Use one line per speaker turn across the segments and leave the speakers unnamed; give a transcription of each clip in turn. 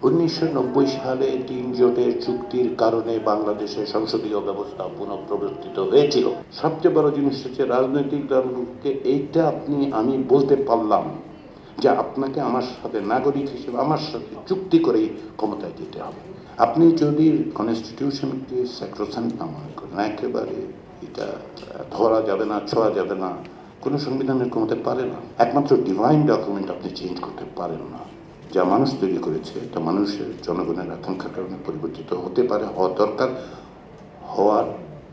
1990 সালে 3 জোটের চুক্তির কারণে বাংলাদেশের সংসদীয় ব্যবস্থা পুনঃপ্রবর্তিত হয়েছিল। সবচেয়ে বড় জিনিস হচ্ছে রাজনৈতিক দলগুলোকে এইটা আমি বলতে পারলাম যে আপনাকে আমার সাথে নাগরিক হিসেবে আমার সাথে চুক্তি করেই ক্ষমতায় যেতে হবে। আপনি যদি কনস্টিটিউশনকে স্যাক্রোসান্ট না মনে করেন, একেবারে এটা ধরা যাবে না, ছোঁয়া যাবে না, কোনো সংবিধানের ক্ষমতা পারে না। একমাত্র ডিভাইন ডকুমেন্ট আপনি চেঞ্জ করতে পারেন না। যা মানুষ তৈরি করেছে তা মানুষের জনগণের আকাঙ্ক্ষার কারণে পরিবর্তিত হতে পারে, হওয়া দরকার, হওয়ার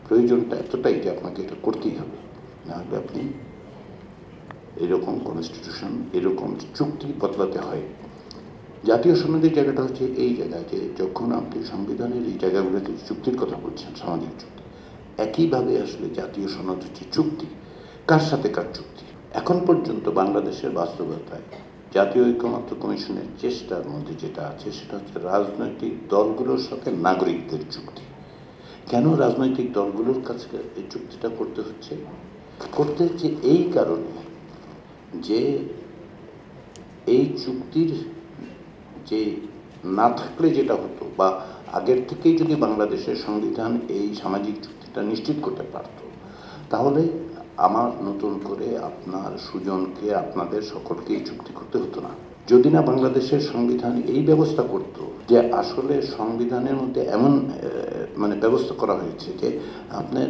প্রয়োজনটা এতটাই যে আপনাকে এটা করতেই হবে, নাহলে আপনি এরকম কনস্টিটিউশন, এরকম চুক্তি বদলাতে হয়। জাতীয় সনদের জায়গাটা হচ্ছে এই জায়গায় যে যখন আপনি সংবিধানের এই জায়গাগুলোতে চুক্তির কথা বলছেন, সামাজিক চুক্তি, একইভাবে আসলে জাতীয় সনদ হচ্ছে চুক্তি। কার সাথে কার চুক্তি? এখন পর্যন্ত বাংলাদেশের বাস্তবতায় জাতীয় ঐক্যমত্য কমিশনের চেষ্টার মধ্যে যেটা আছে সেটা হচ্ছে রাজনৈতিক দলগুলোর সাথে নাগরিকদের চুক্তি। কেন রাজনৈতিক দলগুলোর কাছে এই চুক্তিটা করতে হচ্ছে এই কারণে যে এই চুক্তির যে না থাকলে যেটা হতো, বা আগের থেকেই যদি বাংলাদেশের সংবিধান এই সামাজিক চুক্তিটা নিশ্চিত করতে পারত, তাহলে আমার নতুন করে আপনার সুজনকে, আপনাদের সকলকেই চুক্তি করতে হতো না। যদি না বাংলাদেশের সংবিধান এই ব্যবস্থা করত যে আসলে সংবিধানের মধ্যে এমন ব্যবস্থা করা হয়েছে যে আপনার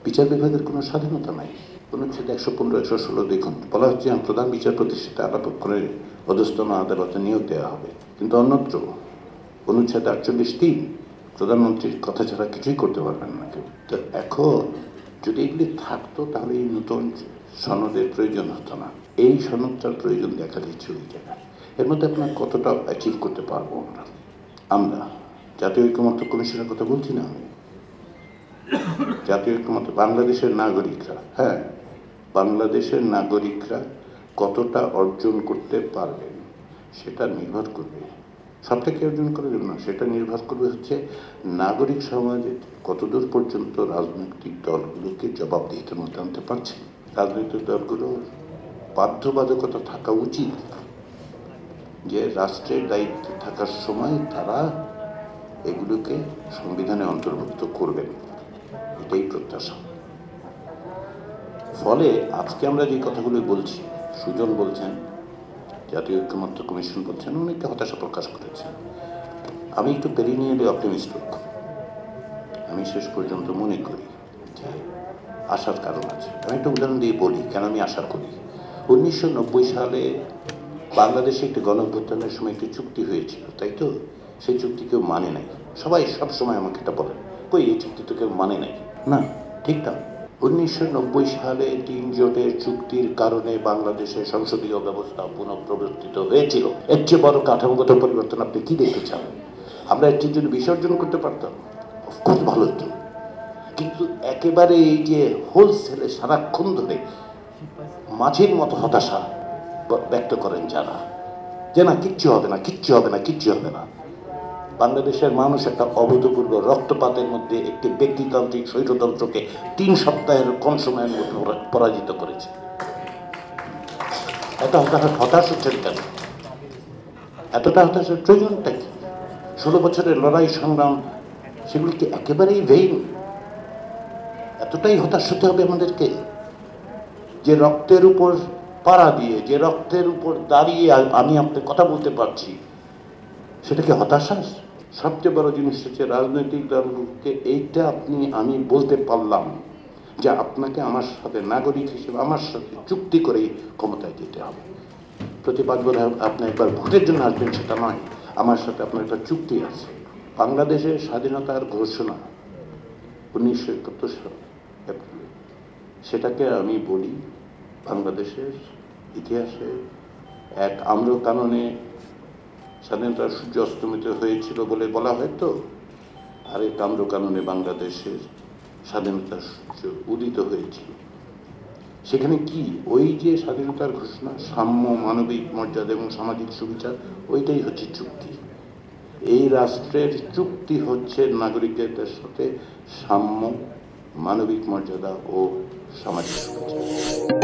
বিচার বিভাগের কোনো স্বাধীনতা নাই। অনুচ্ছেদ 115, 116 দেখুন, বলা হচ্ছে প্রধান বিচারপতি সেটা আলাপক্ষণের অধস্তন আদালতে নিয়োগ দেওয়া হবে, কিন্তু অন্যত্র অনুচ্ছেদ 48(3) প্রধানমন্ত্রীর কথা ছাড়া কিছুই করতে পারবেন না কেউ। তো এখন যদি এগুলি থাকতো তাহলে এই নতুন সনদের প্রয়োজন হতো না। এই সনদটার প্রয়োজন দেখা দিচ্ছে ওই জায়গায়। এর মধ্যে আপনার কতটা অ্যাচিভ করতে পারবো আমরা জাতীয় ঐক্যমত্য কমিশনের কথা বলছি না আমি। জাতীয় ঐক্যমত্য বাংলাদেশের নাগরিকরা, হ্যাঁ, বাংলাদেশের নাগরিকরা কতটা অর্জন করতে পারবেন সেটা নির্ভর করবে, সবটাকে অর্জন করার জন্য সেটা নির্ভর করবে হচ্ছে নাগরিক সমাজে কতদূর পর্যন্ত রাজনৈতিক দলগুলোকে জবাবদিহিতার মধ্যে আনতে পারছে। রাজনৈতিক দলগুলোর বাধ্যবাধকতা থাকা উচিত যে রাষ্ট্রের দায়িত্বে থাকার সময় তারা এগুলোকে সংবিধানে অন্তর্ভুক্ত করবেন, এটাই প্রত্যাশা। ফলে আজকে আমরা যে কথাগুলো বলছি, সুজন বলছেন, জাতীয় ঐক্যমত্য কমিশন বলছেন, অনেকে হতাশা প্রকাশ করেছেন। আমি একটু পেরিনিয়ালি অপটিমিস্ট লোক। আমি শেষ পর্যন্ত মনে করি যে আশার কারণ আছে। আমি একটা উদাহরণ দিয়ে বলি কেন আমি আশা করি। 1990 সালে বাংলাদেশে একটি গণঅভ্যুত্থানের সময় একটি চুক্তি হয়েছিল, তাই তো? সেই চুক্তি কেউ মানে নাই। সবাই সবসময় আমাকে এটা বলে, কই এই চুক্তি তো কেউ মানে নাই। না, ঠিক না। 1990 সালে 3 জোটের চুক্তির কারণে বাংলাদেশের সংসদীয় ব্যবস্থা পুনঃপ্রবর্তিত হয়েছিল। এর চেয়ে বড় কাঠামোগত পরিবর্তন আপনি কি দেখতে চান? আমরা এটি যদি বিসর্জন করতে পারতাম, অফকোর্স ভালো হতো। কিন্তু একেবারে এই যে হোলসেলে সারাক্ষণ ধরে মাঝের মতো হতাশা ব্যক্ত করেন যারা, যে না কিচ্ছু হবে না, কিচ্ছু হবে না, কিচ্ছু হবে না। বাংলাদেশের মানুষ একটা অভূতপূর্ব রক্তপাতের মধ্যে একটি ব্যক্তিতান্ত্রিক স্বৈরতন্ত্রকে 3 সপ্তাহের কম সময়ের মধ্যে পরাজিত করেছে। এত হতাশ হচ্ছেন কেন? এতটা হতাশার প্রয়োজনটা কি? 16 বছরের লড়াই সংগ্রাম সেগুলি কি একেবারেই ভেইন? এতটাই হতাশ হতে হবে আমাদেরকে? যে রক্তের উপর পাড়া দিয়ে, যে রক্তের উপর দাঁড়িয়ে আমি আপনার কথা বলতে পারছি, সেটা কি হতাশা? সবচেয়ে বড় জিনিস হচ্ছে রাজনৈতিক দলগুলোকে এইটা আমি বলতে পারলাম যে আপনাকে আমার সাথে নাগরিক হিসেবে আমার সাথে চুক্তি করেই ক্ষমতায় যেতে হবে। প্রতি 5 বছর আপনি একবার ভোটের জন্য আসবেন সেটা নয়, আমার সাথে আপনার একটা চুক্তি আছে। বাংলাদেশের স্বাধীনতার ঘোষণা 1971 সাল এপ্রিলে, সেটাকে আমি বলি বাংলাদেশের ইতিহাসে এক আম্রকাননে স্বাধীনতার সূর্য অস্তমিত হয়েছিল বলে বলা হয় তো, আর এই আম্রকাননে বাংলাদেশের স্বাধীনতার সূর্য উদিত হয়েছিল। সেখানে কি ওই যে স্বাধীনতার ঘোষণা, সাম্য, মানবিক মর্যাদা এবং সামাজিক সুবিচার, ওইটাই হচ্ছে চুক্তি। এই রাষ্ট্রের চুক্তি হচ্ছে নাগরিকদের সাথে সাম্য, মানবিক মর্যাদা ও সামাজিক সুবিচার।